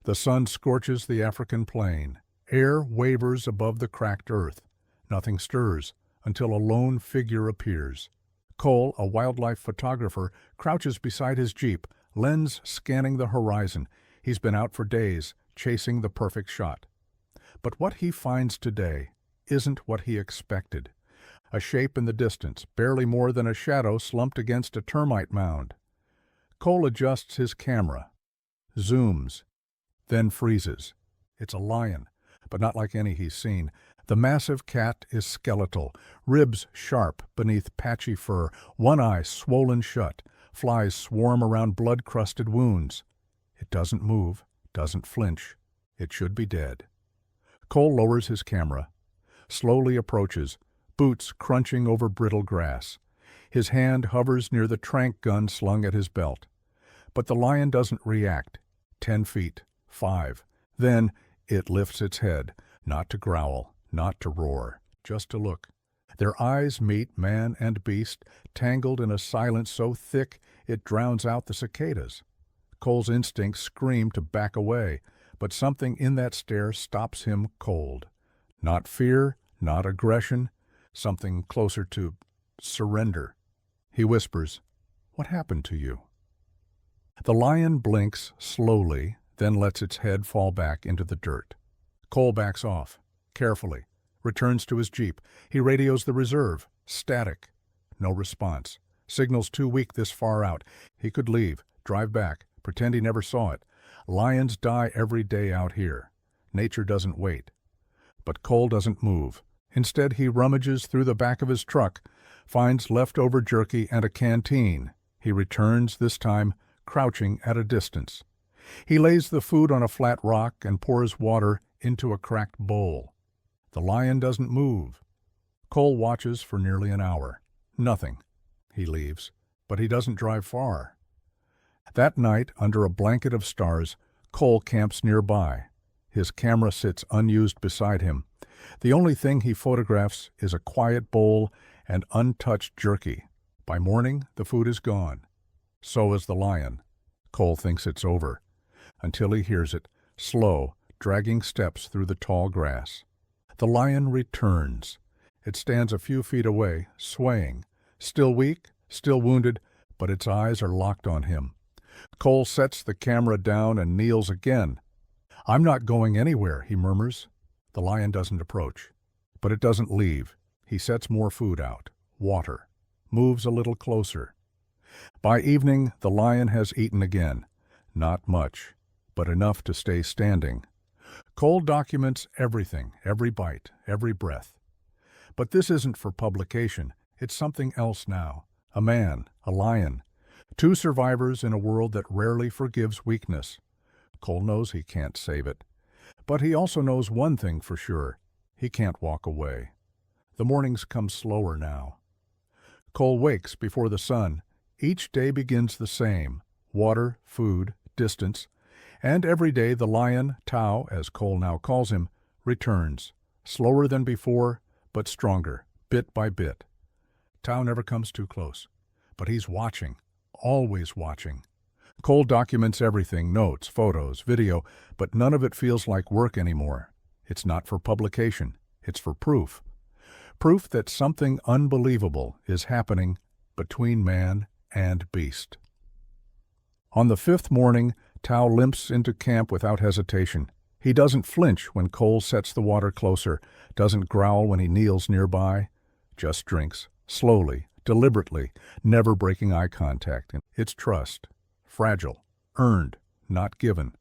The sun scorches the African plain. Air wavers above the cracked earth. Nothing stirs until a lone figure appears. Cole, a wildlife photographer, crouches beside his jeep, lens scanning the horizon. He's been out for days, chasing the perfect shot. But what he finds today isn't what he expected. A shape in the distance, barely more than a shadow slumped against a termite mound. Cole adjusts his camera, zooms, then freezes. It's a lion, but not like any he's seen. The massive cat is skeletal, ribs sharp beneath patchy fur, one eye swollen shut. Flies swarm around blood-crusted wounds. It doesn't move, doesn't flinch. It should be dead. Cole lowers his camera, slowly approaches, boots crunching over brittle grass. His hand hovers near the tranq gun slung at his belt. But the lion doesn't react. 10 feet, 5. Then it lifts its head, not to growl, not to roar, just to look. Their eyes meet, man and beast, tangled in a silence so thick it drowns out the cicadas. Cole's instincts scream to back away, but something in that stare stops him cold. Not fear, not aggression, something closer to surrender. He whispers, "What happened to you?" The lion blinks slowly, then lets its head fall back into the dirt. Cole backs off, carefully, returns to his jeep. He radios the reserve. Static. No response. Signal's too weak this far out. He could leave, drive back, pretend he never saw it. Lions die every day out here. Nature doesn't wait. But Cole doesn't move. Instead, he rummages through the back of his truck, finds leftover jerky and a canteen. He returns, this time crouching at a distance. He lays the food on a flat rock and pours water into a cracked bowl. The lion doesn't move. Cole watches for nearly an hour. Nothing. He leaves, but he doesn't drive far. That night, under a blanket of stars, Cole camps nearby. His camera sits unused beside him. The only thing he photographs is a quiet bowl and untouched jerky. By morning, the food is gone. So is the lion. Cole thinks it's over, until he hears it, slow, dragging steps through the tall grass. The lion returns. It stands a few feet away, swaying. Still weak, still wounded, but its eyes are locked on him. Cole sets the camera down and kneels again. "I'm not going anywhere," he murmurs. The lion doesn't approach, but it doesn't leave. He sets more food out, water, moves a little closer. By evening, the lion has eaten again. Not much, but enough to stay standing. Cole documents everything, every bite, every breath. But this isn't for publication. It's something else now. A man, a lion. Two survivors in a world that rarely forgives weakness. Cole knows he can't save it. But he also knows one thing for sure. He can't walk away. The mornings come slower now. Cole wakes before the sun. Each day begins the same. Water, food, distance. And every day the lion, Tao, as Cole now calls him, returns. Slower than before, but stronger, bit by bit. Tao never comes too close. But he's watching, always watching. Cole documents everything, notes, photos, video, but none of it feels like work anymore. It's not for publication. It's for proof. Proof that something unbelievable is happening between man and beast. On the 5th morning, Tao limps into camp without hesitation. He doesn't flinch when Cole sets the water closer, doesn't growl when he kneels nearby, just drinks, slowly, deliberately, never breaking eye contact. It's trust. Fragile, earned, not given.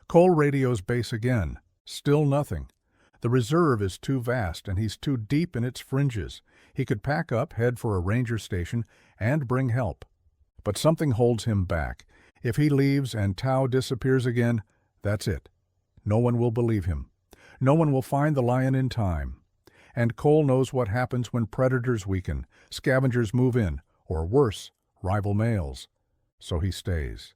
Cole radios base again. Still nothing. The reserve is too vast and he's too deep in its fringes. He could pack up, head for a ranger station, and bring help. But something holds him back. If he leaves and Tao disappears again, that's it. No one will believe him. No one will find the lion in time. And Cole knows what happens when predators weaken, scavengers move in, or worse, rival males. So he stays.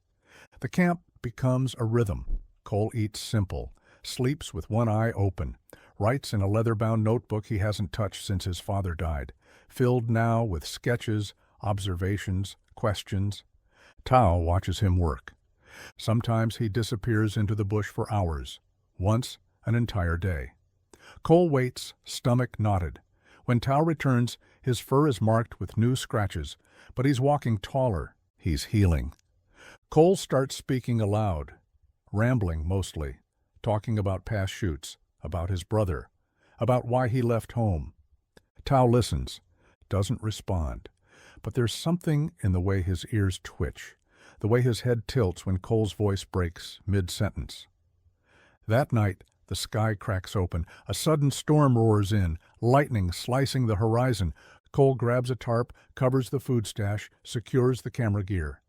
The camp becomes a rhythm. Cole eats simple, sleeps with one eye open, writes in a leather-bound notebook he hasn't touched since his father died, filled now with sketches, observations, questions. Tao watches him work. Sometimes he disappears into the bush for hours, once an entire day. Cole waits, stomach knotted. When Tao returns, his fur is marked with new scratches, but he's walking taller. He's healing. Cole starts speaking aloud, rambling mostly, talking about past shoots, about his brother, about why he left home. Tao listens, doesn't respond, but there's something in the way his ears twitch, the way his head tilts when Cole's voice breaks mid-sentence. That night, the sky cracks open. A sudden storm roars in, lightning slicing the horizon. Cole grabs a tarp, covers the food stash, secures the camera gear.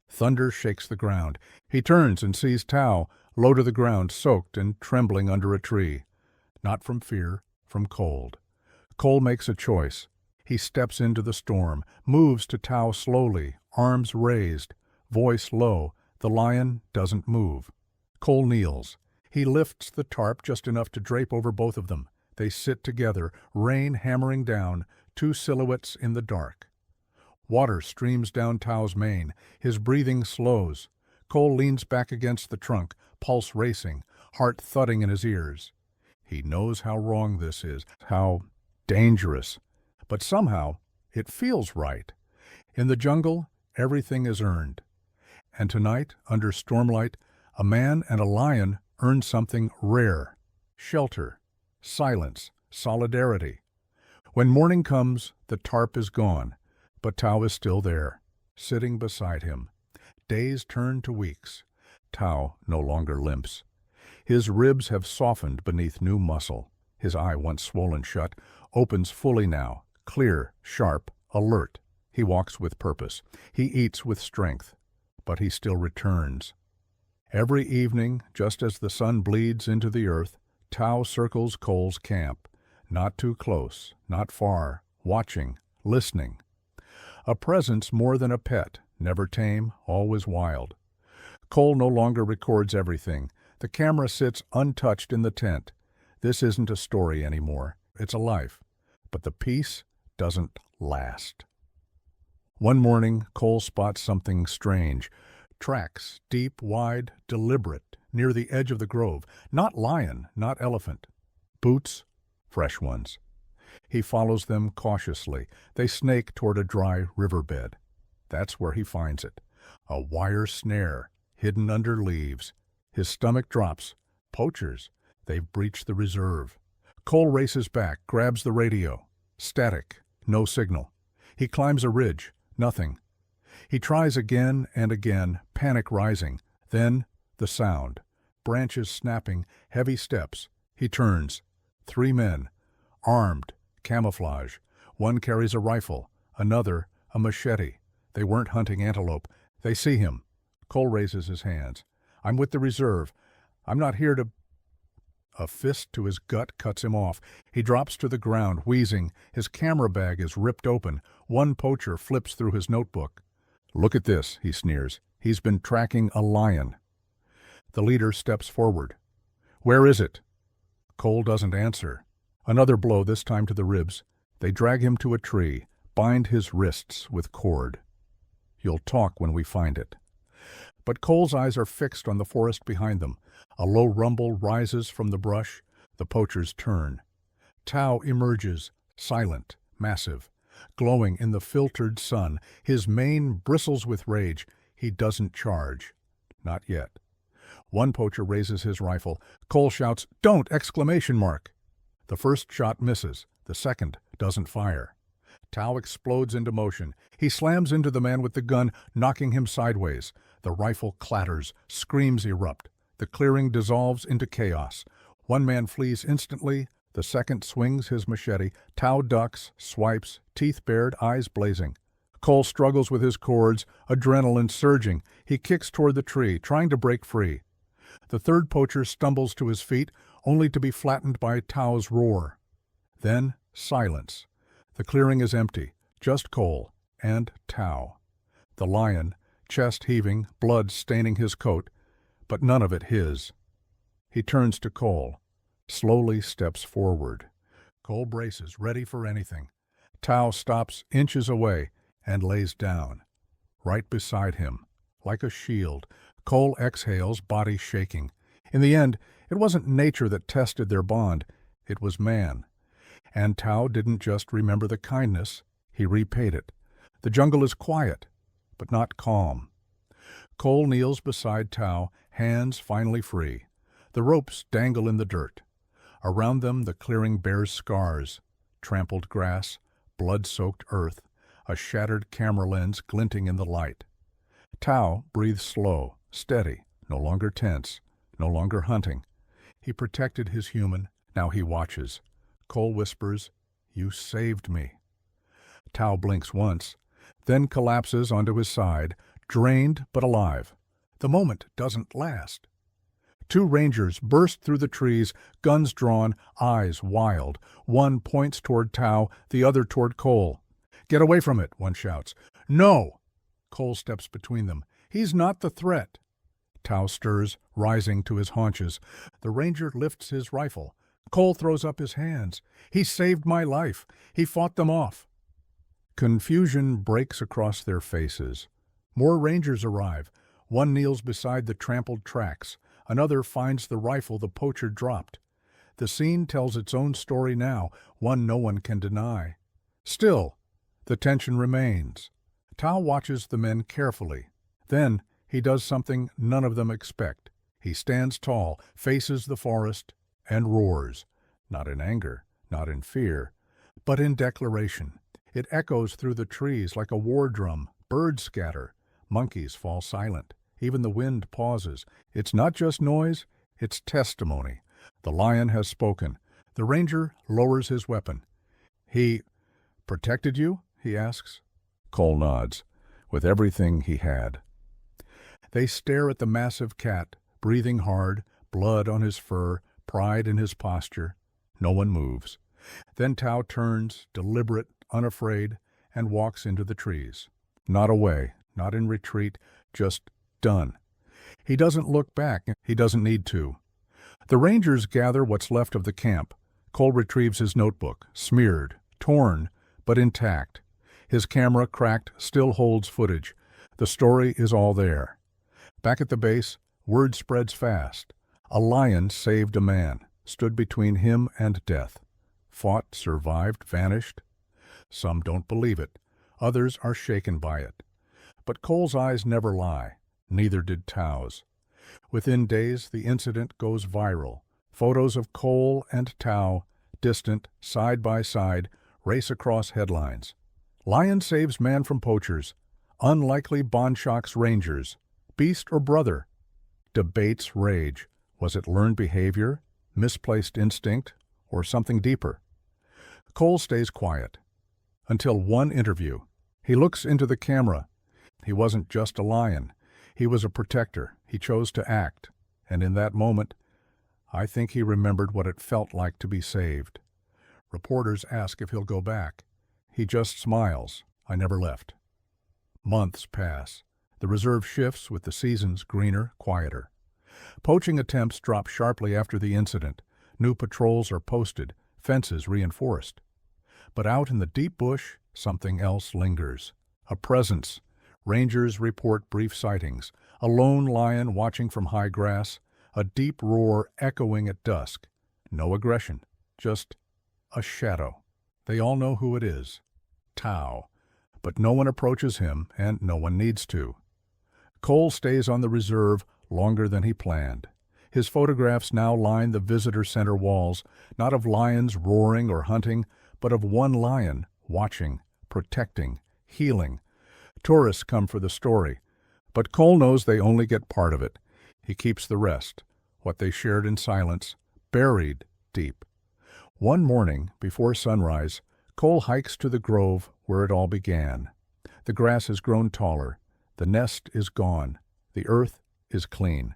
Thunder shakes the ground. He turns and sees Tao, low to the ground, soaked and trembling under a tree. Not from fear, from cold. Cole makes a choice. He steps into the storm, moves to Tao slowly, arms raised, voice low. The lion doesn't move. Cole kneels. He lifts the tarp just enough to drape over both of them. They sit together, rain hammering down, two silhouettes in the dark. Water streams down Tao's mane. His breathing slows. Cole leans back against the trunk, pulse racing, heart thudding in his ears. He knows how wrong this is, how dangerous. But somehow, it feels right. In the jungle, everything is earned. And tonight, under stormlight, a man and a lion earn something rare: shelter, silence, solidarity. When morning comes, the tarp is gone, but Tao is still there, sitting beside him. Days turn to weeks. Tao no longer limps. His ribs have softened beneath new muscle. His eye, once swollen shut, opens fully now, clear, sharp, alert. He walks with purpose. He eats with strength. But he still returns. Every evening, just as the sun bleeds into the earth, Tao circles Cole's camp. Not too close, not far, watching, listening. A presence more than a pet, never tame, always wild. Cole no longer records everything. The camera sits untouched in the tent. This isn't a story anymore. It's a life. But the peace doesn't last. One morning, Cole spots something strange. Tracks, deep, wide, deliberate, near the edge of the grove. Not lion, not elephant. Boots, fresh ones. He follows them cautiously. They snake toward a dry riverbed. That's where he finds it. A wire snare, hidden under leaves. His stomach drops. Poachers. They've breached the reserve. Cole races back, grabs the radio. Static. No signal. He climbs a ridge. Nothing. He tries again and again, panic rising. Then, the sound. Branches snapping, heavy steps. He turns. 3 men. Armed. Camouflage. One carries a rifle. Another, a machete. They weren't hunting antelope. They see him. Cole raises his hands. I'm with the reserve. I'm not here to... A fist to his gut cuts him off. He drops to the ground, wheezing. His camera bag is ripped open. One poacher flips through his notebook. Look at this, he sneers. He's been tracking a lion. The leader steps forward. Where is it? Cole doesn't answer. Another blow, this time to the ribs. They drag him to a tree, bind his wrists with cord. You'll talk when we find it. But Cole's eyes are fixed on the forest behind them. A low rumble rises from the brush. The poachers turn. Tao emerges, silent, massive, glowing in the filtered sun. His mane bristles with rage. He doesn't charge. Not yet. One poacher raises his rifle. Cole shouts, "Don't!" exclamation mark. The first shot misses. The second doesn't fire. Tao explodes into motion. He slams into the man with the gun, knocking him sideways. The rifle clatters. Screams erupt. The clearing dissolves into chaos. One man flees instantly. The second swings his machete. Tao ducks, swipes, teeth bared, eyes blazing. Cole struggles with his cords, adrenaline surging. He kicks toward the tree, trying to break free. The third poacher stumbles to his feet, only to be flattened by Tao's roar. Then silence. The clearing is empty, just Cole and Tao. The lion, chest heaving, blood staining his coat, but none of it his. He turns to Cole, slowly steps forward. Cole braces, ready for anything. Tao stops inches away and lays down. Right beside him, like a shield, Cole exhales, body shaking. In the end, it wasn't nature that tested their bond, it was man. And Tao didn't just remember the kindness, he repaid it. The jungle is quiet, but not calm. Cole kneels beside Tao, hands finally free. The ropes dangle in the dirt. Around them the clearing bears scars, trampled grass, blood-soaked earth, a shattered camera lens glinting in the light. Tao breathes slow, steady, no longer tense, no longer hunting. He protected his human, now he watches. Cole whispers, "You saved me." Tao blinks once, then collapses onto his side, drained but alive. The moment doesn't last. Two rangers burst through the trees, guns drawn, eyes wild. One points toward Tao, the other toward Cole. "Get away from it," one shouts. "No!" Cole steps between them. "He's not the threat." Tao stirs, rising to his haunches. The ranger lifts his rifle. Cole throws up his hands. "He saved my life. He fought them off." Confusion breaks across their faces. More rangers arrive. One kneels beside the trampled tracks. Another finds the rifle the poacher dropped. The scene tells its own story now, one no one can deny. Still, the tension remains. Tao watches the men carefully. Then he does something none of them expect. He stands tall, faces the forest, and roars. Not in anger, not in fear, but in declaration. It echoes through the trees like a war drum. Birds scatter. Monkeys fall silent. Even the wind pauses. It's not just noise, it's testimony. The lion has spoken. The ranger lowers his weapon. "He protected you?" he asks. Cole nods, with everything he had. They stare at the massive cat, breathing hard, blood on his fur, pride in his posture. No one moves. Then Tao turns, deliberate, unafraid, and walks into the trees. Not away, not in retreat, just done. He doesn't look back. He doesn't need to. The rangers gather what's left of the camp. Cole retrieves his notebook, smeared, torn, but intact. His camera, cracked, still holds footage. The story is all there. Back at the base, word spreads fast. A lion saved a man, stood between him and death. Fought, survived, vanished. Some don't believe it. Others are shaken by it. But Cole's eyes never lie. Neither did Tao's. Within days, the incident goes viral. Photos of Cole and Tao, distant, side by side, race across headlines. Lion saves man from poachers. Unlikely bond shocks rangers. Beast or brother? Debates rage. Was it learned behavior, misplaced instinct, or something deeper? Cole stays quiet. Until one interview. He looks into the camera. He wasn't just a lion. He was a protector. He chose to act. And in that moment, I think he remembered what it felt like to be saved. Reporters ask if he'll go back. He just smiles. "I never left." Months pass. The reserve shifts with the seasons greener, quieter. Poaching attempts drop sharply after the incident. New patrols are posted, fences reinforced. But out in the deep bush, something else lingers. A presence. Rangers report brief sightings. A lone lion watching from high grass. A deep roar echoing at dusk. No aggression, just a shadow. They all know who it is. Tao. But no one approaches him, and no one needs to. Cole stays on the reserve longer than he planned. His photographs now line the visitor center walls, not of lions roaring or hunting, but of one lion watching, protecting, healing. Tourists come for the story, but Cole knows they only get part of it. He keeps the rest, what they shared in silence, buried deep. One morning, before sunrise, Cole hikes to the grove where it all began. The grass has grown taller. The nest is gone. The earth is clean.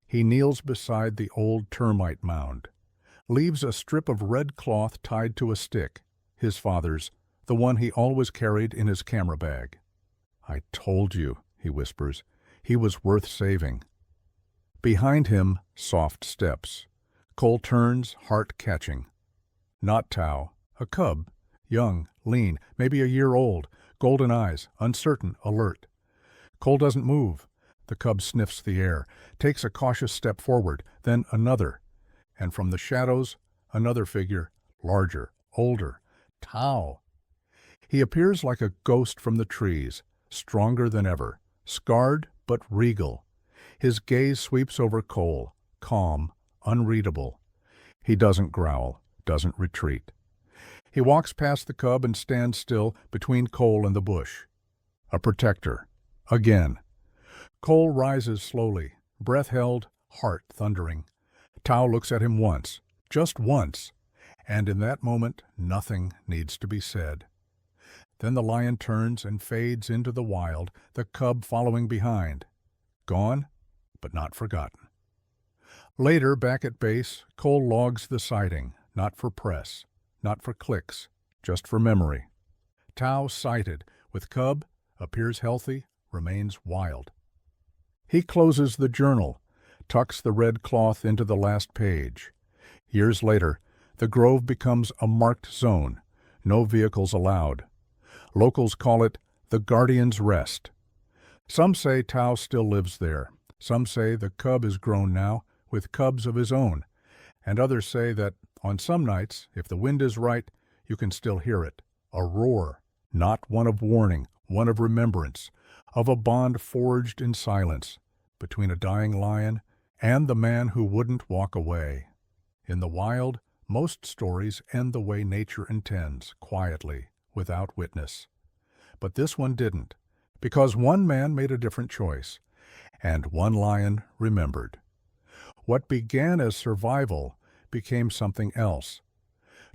He kneels beside the old termite mound. Leaves a strip of red cloth tied to a stick, his father's, the one he always carried in his camera bag. "I told you," he whispers. "He was worth saving." Behind him, soft steps. Cole turns, heart catching. Not Tao, a cub, young, lean, maybe a year old, golden eyes, uncertain, alert. Cole doesn't move. The cub sniffs the air, takes a cautious step forward, then another. And from the shadows, another figure, larger, older, Tao. He appears like a ghost from the trees, stronger than ever, scarred but regal. His gaze sweeps over Cole, calm, unreadable. He doesn't growl, doesn't retreat. He walks past the cub and stands still between Cole and the bush. A protector. Again. Cole rises slowly, breath held, heart thundering. Tao looks at him once, just once, and in that moment nothing needs to be said. Then the lion turns and fades into the wild, the cub following behind. Gone, but not forgotten. Later, back at base, Cole logs the sighting, not for press, not for clicks, just for memory. Tao sighted, with cub, appears healthy, remains wild. He closes the journal, tucks the red cloth into the last page. Years later, the grove becomes a marked zone, no vehicles allowed. Locals call it the Guardian's Rest. Some say Tao still lives there. Some say the cub is grown now, with cubs of his own. And others say that, on some nights, if the wind is right, you can still hear it. A roar, not one of warning, one of remembrance, of a bond forged in silence, between a dying lion and the man who wouldn't walk away. In the wild, most stories end the way nature intends, quietly, without witness. But this one didn't, because one man made a different choice, and one lion remembered. What began as survival became something else.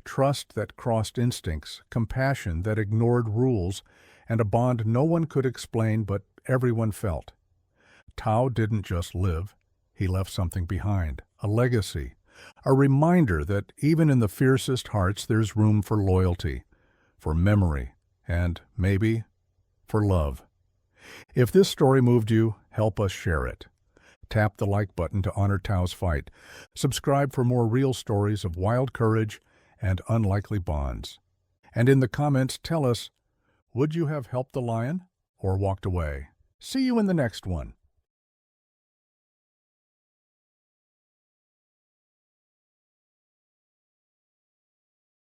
Trust that crossed instincts, compassion that ignored rules, and a bond no one could explain but everyone felt. Tao didn't just live. He left something behind, a legacy, a reminder that even in the fiercest hearts there's room for loyalty, for memory, and, maybe, for love. If this story moved you, help us share it. Tap the like button to honor Tao's fight. Subscribe for more real stories of wild courage and unlikely bonds. And in the comments, tell us, would you have helped the lion or walked away? See you in the next one.